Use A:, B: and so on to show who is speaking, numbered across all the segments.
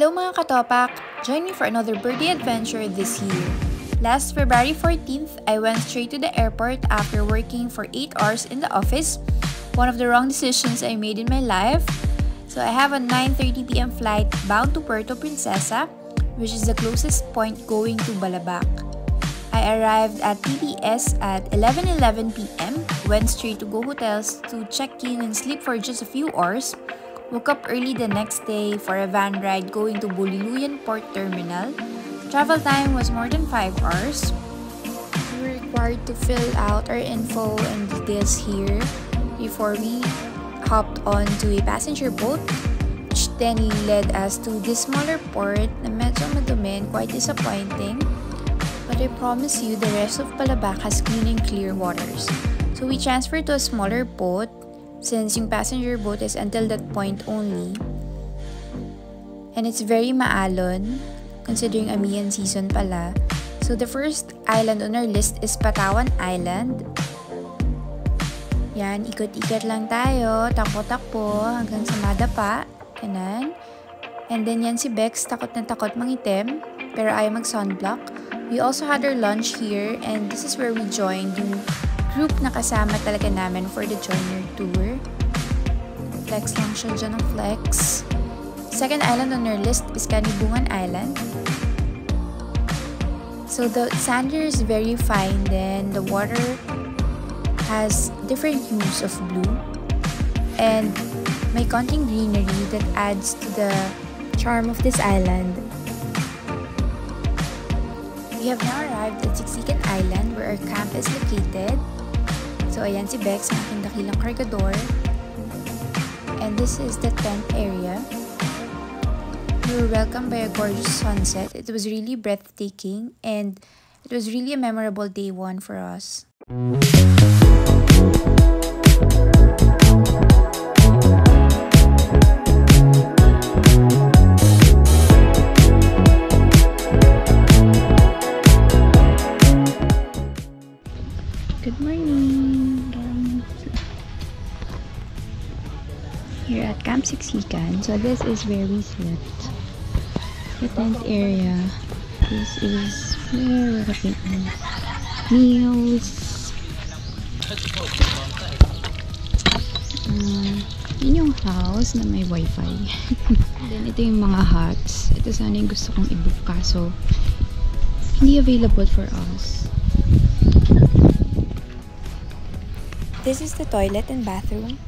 A: Hello mga katopak! Join me for another birthday adventure this year. Last February 14th, I went straight to the airport after working for 8 hours in the office. One of the wrong decisions I made in my life. So I have a 9:30 p.m. flight bound to Puerto Princesa, which is the closest point going to Balabac. I arrived at PPS at 11:11 p.m., went straight to Go Hotels to check in and sleep for just a few hours. Woke up early the next day for a van ride going to Boliluyan Port Terminal. Travel time was more than 5 hours. We were required to fill out our info and details here before we hopped onto a passenger boat, which then led us to this smaller port na medyo madumi and quite disappointing. But I promise you, the rest of Balabac has clean and clear waters. So we transferred to a smaller boat since yung passenger boat is until that point only. And it's very maalon, considering Amihan season pala. So the first island on our list is Patawan Island. Yan, ikot-ikot lang tayo, takbo-takbo hanggang sa madapa. Kanan. And then yan si Bex, takot na takot mangitim, pero ayaw mag-sunblock. We also had our lunch here, and this is where we joined yung group na kasama talaga namin for the joiner tour. Flex lang siya dyan ng flex. Second island on our list is Kanibungan Island. So the sand here is very fine, then the water has different hues of blue and may konting greenery that adds to the charm of this island. We have now arrived at Siksikan Island where our camp is located. So ayan si Bex, aking dakilang kargador. And this is the tent area. We were welcomed by a gorgeous sunset. It was really breathtaking and it was really a memorable day one for us. Good morning! Here at Camp Siksikan. So this is where we slept. The tent area. This is where we're having meals. Yun yung house na may wifi. Then ito yung mga huts. Ito sana yung gusto kong i-book kaso hindi available for us. This is the toilet and bathroom.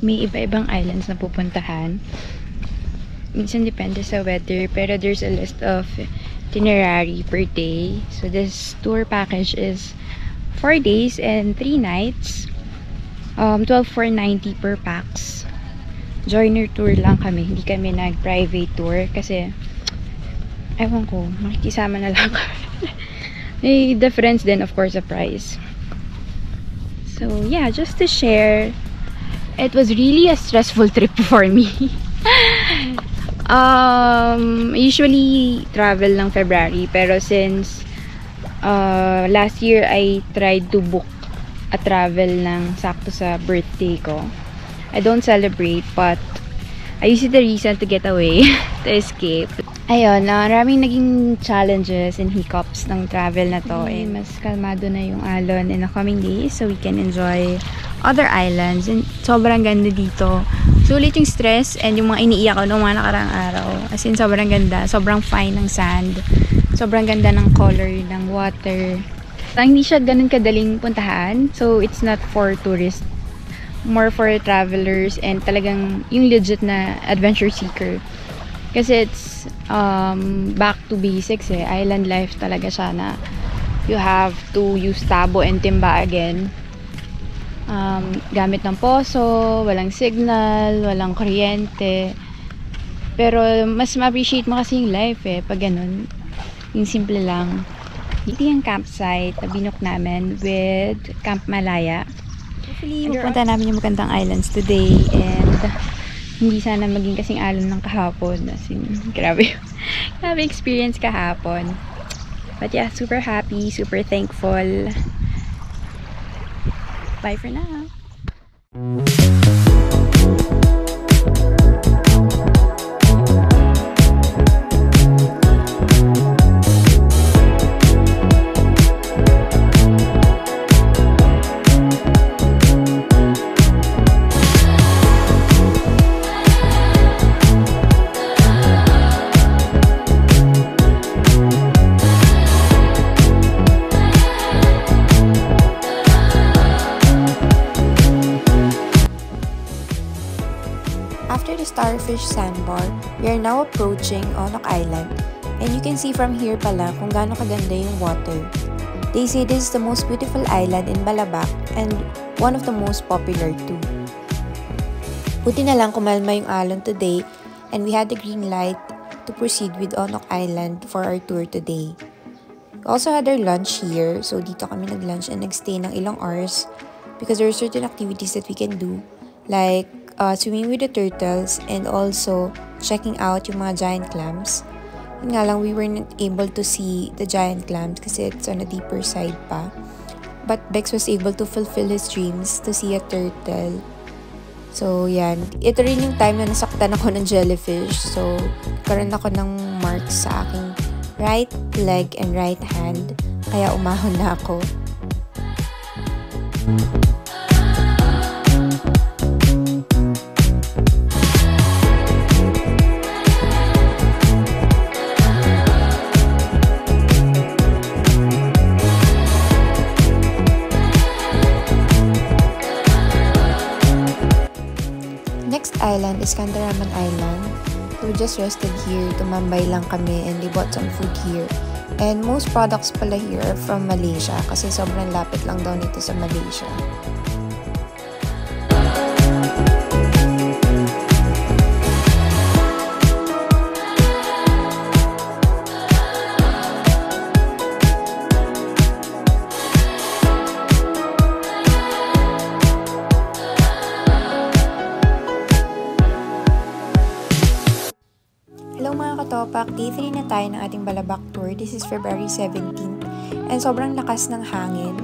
A: May iba-ibang islands na pupuntahan. Minsan depende sa weather, pero there's a list of itinerary per day. So this tour package is 4 days and 3 nights. 12,490 per pax. Joiner tour lang kami. Hindi kami nag-private tour kasi ewan ko, makikisama na lang. May difference din of course sa price. So yeah, just to share, it was really a stressful trip for me. Usually travel ng February, pero since last year I tried to book a travel ng sakto sa birthday ko. I don't celebrate, but I use it the reason to get away, to escape. Ayun, maraming naging challenges and hiccups ng travel na to. Mas kalmado na yung alon in the coming days so we can enjoy other islands. And sobrang ganda dito. Sulit yung stress and yung mga iniiyak ko noong mga nakarang araw. As in, sobrang ganda. Sobrang fine ng sand. Sobrang ganda ng color ng water. Hindi siya ganun kadaling puntahan. So, it's not for tourists. More for travelers and talagang yung legit na adventure seeker. Kasi it's back to basics eh. Island life talaga siya na you have to use tabo and timba again. Gamit ng poso, walang signal, walang kuryente. Pero mas ma-appreciate mo kasi yung life eh, pag ganun. Yung simple lang. Ito yung campsite na binook namin with Camp Malaya. Hopefully, pupunta namin yung magandang islands today and hindi sana maging kasing alon ng kahapon. As in, grabe experience kahapon. But yeah, super happy, super thankful. Bye for now. after the Starfish Sandbar, we are now approaching Onok Island. And you can see from here pala kung gaano kaganda yung water. They say this is the most beautiful island in Balabac and one of the most popular too. Buti na lang kumalma yung alon today and we had the green light to proceed with Onok Island for our tour today. We also had our lunch here, so dito kami nag-lunch and nag-stay ng ilang hours because there are certain activities that we can do like swimming with the turtles and also checking out yung mga giant clams. Yun nga lang, we weren't able to see the giant clams kasi it's on a deeper side pa. But Bex was able to fulfill his dreams to see a turtle. So, yan. Ito rin yung time na nasaktan ako ng jellyfish. So, karoon ako ng marks sa aking right leg and right hand. Kaya umahon na ako. Next island is Candaraman Island. We just rested here, tumambay lang kami and they bought some food here. And most products pala here are from Malaysia kasi sobrang lapit lang daw nito sa Malaysia. Hello mga katopak, day 3 na tayo ng ating Balabac tour. This is February 17th and sobrang lakas ng hangin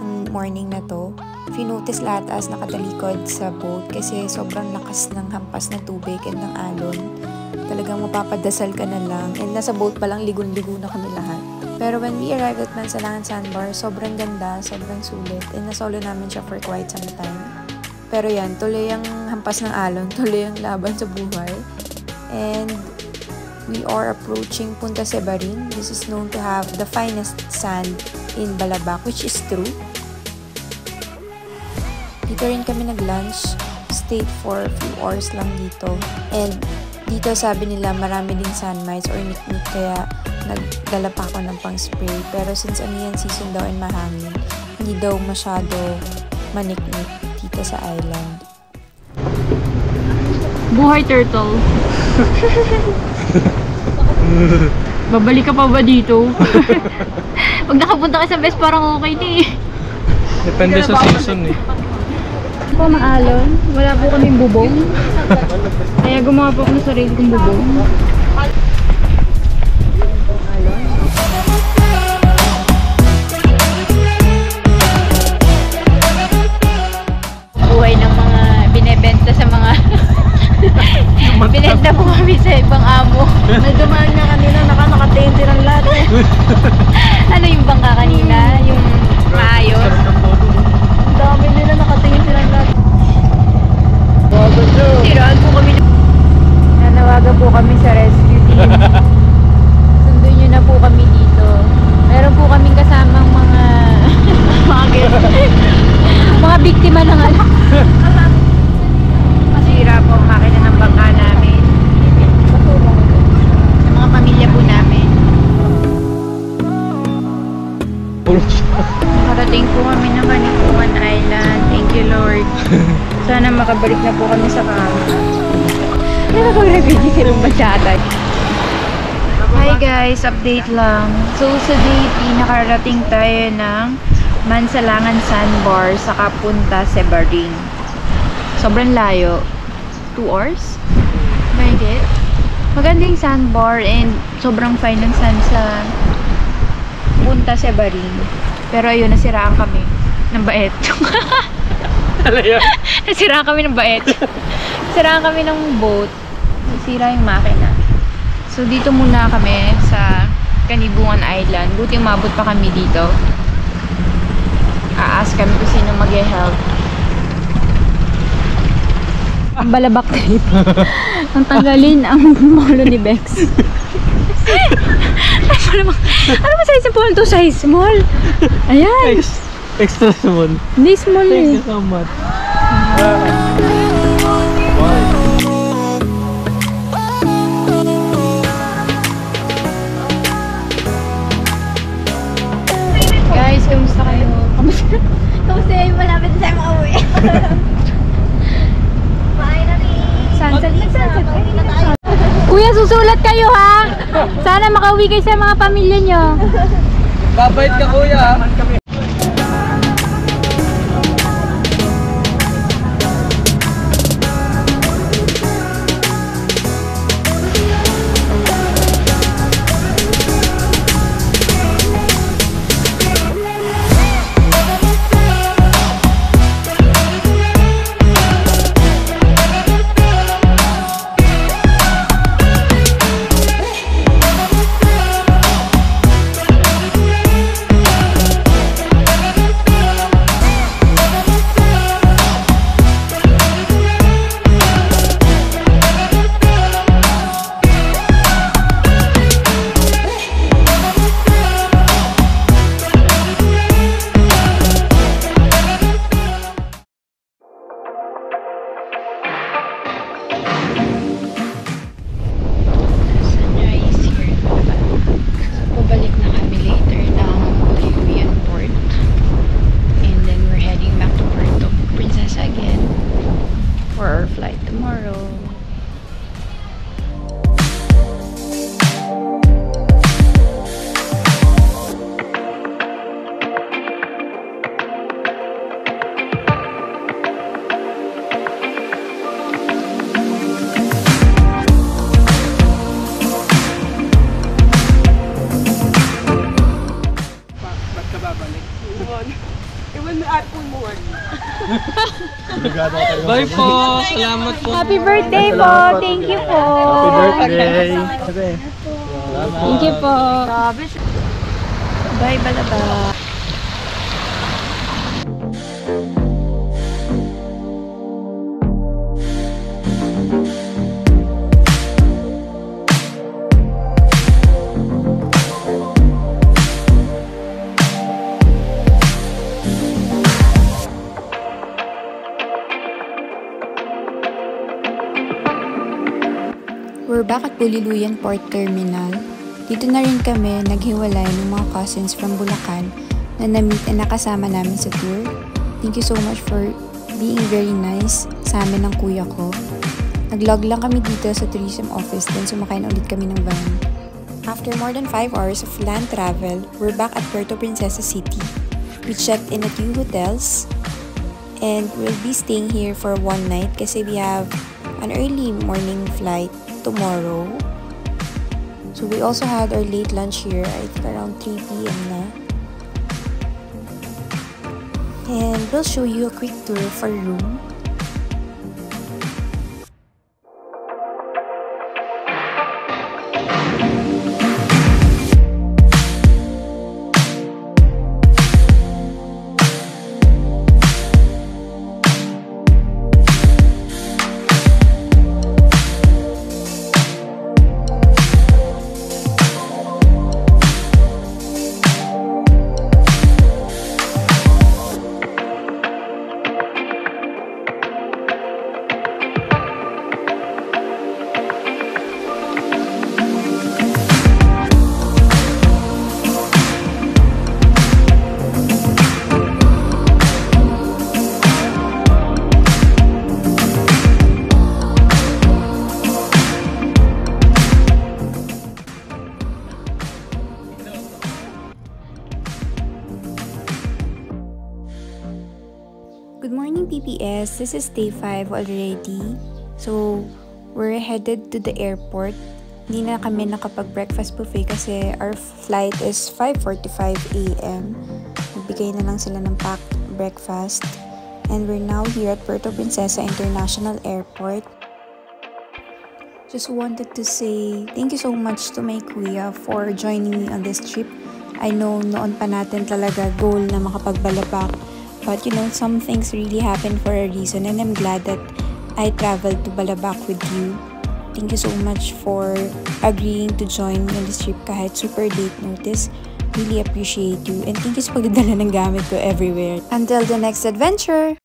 A: ng morning na to. If you notice, lahat as nakatalikod sa boat kasi sobrang lakas ng hampas ng tubig and ng alon. Talagang mapapadasal ka na lang and nasa boat pa lang ligon-ligo na kami lahat. Pero when we arrived at Mansalangan Sandbar, sobrang ganda, sobrang sulit and nasolo namin siya for quite some time. Pero yan, tuloy ang hampas ng alon, tuloy ang laban sa buhay. And we are approaching Punta Sebarin. This is known to have the finest sand in Balabac, which is true. Dito rin kami nag-lunch, stayed for a few hours lang dito. And dito sabi nila marami din sand mites or niknik kaya nagdala pa ako ng pang-spray. Pero since aniyan season daw and mahangin, hindi daw masyado maniknik dito sa island.
B: Buhay turtle. Babalik ka pa ba dito? Pag nakapunta ka sa best parang okay na eh.
C: Depende sa season eh.
B: Po maalon, wala po kaming bubong. Kaya gumawa po ako ng sarili kong bubong. Buhay ng mga binebenta sa mga binenta po kami sa ibang amo.
D: May dumaan nga kanina, naka-tente ng lahat eh.
B: Ano yung bangka kanina? Yung maayos?
D: Ang dami nila, nakatingin silang lahat.
B: Siraan po kami. Nanawagan po kami sa rescue team. Sundin nyo na po kami dito. Meron po kaming kasamang mga mga biktima ng anak. Masira po ang makina ng bangka namin. Sa mga pamilya po namin. Nakarating po kami ng Kanipuan Island. Thank you, Lord. Sana makabalik na po kami sa kama. Nakapag-review si Rumbachata. Hi guys, update lang. So sa day 3, nakarating tayo ng Mansalangan Sandbar sa Punta Sebarin. Sobrang layo. 2 hours? Mahigit? Maganda yung sandbar and sobrang fine ng sand sa Punta Sebarin. Pero ayun, nasiraan kami ng bait. Nasiraan kami ng bait. Nasiraan kami ng boat. Nasira yung makina. So dito muna kami sa Kanipuan Island. Buti umabot pa kami dito. Aas kami kung sino mag-help. Ang Balabac trip. Ang tanggalin ang molo ni Bex. Ano ba size po? Ito size small. Ayan.
C: Extra small.
B: Hindi small eh.
C: Thank you so much.
B: Kuya, susulat kayo ha. Sana makauwi kayo sa mga pamilya nyo.
C: Babait ka kuya. Bye po! Salamat po!
B: Happy birthday po! Thank you po!
C: Happy birthday!
B: Thank you po! Bye, Balaba!
A: We're back at Buliluyan Port Terminal. Dito na rin kami naghiwalay ng mga cousins from Bulacan na na-meet and nakasama namin sa tour. Thank you so much for being very nice sa amin ng kuya ko. Nag-log lang kami dito sa tourism office, then sumakay na ulit kami ng van. After more than 5 hours of land travel, we're back at Puerto Princesa City. We checked in at U Hotels and we'll be staying here for 1 night kasi we have an early morning flight tomorrow. So we also had our late lunch here, I think around 3 p.m. na. And we'll show you a quick tour for room. Good morning PPS, this is day 5 already. So, we're headed to the airport. Hindi na kami nakapag-breakfast buffet kasi our flight is 5:45 a.m. Nagbigay na lang sila ng packed breakfast. And we're now here at Puerto Princesa International Airport. Just wanted to say thank you so much to my kuya for joining me on this trip. I know noon pa natin talaga goal na makapagbalabak. But you know, some things really happen for a reason and I'm glad that I traveled to Balabac with you. Thank you so much for agreeing to join me on this trip kahit super late notice. Really appreciate you and thank you sa pagdadala ng gamit ko everywhere. Until the next adventure!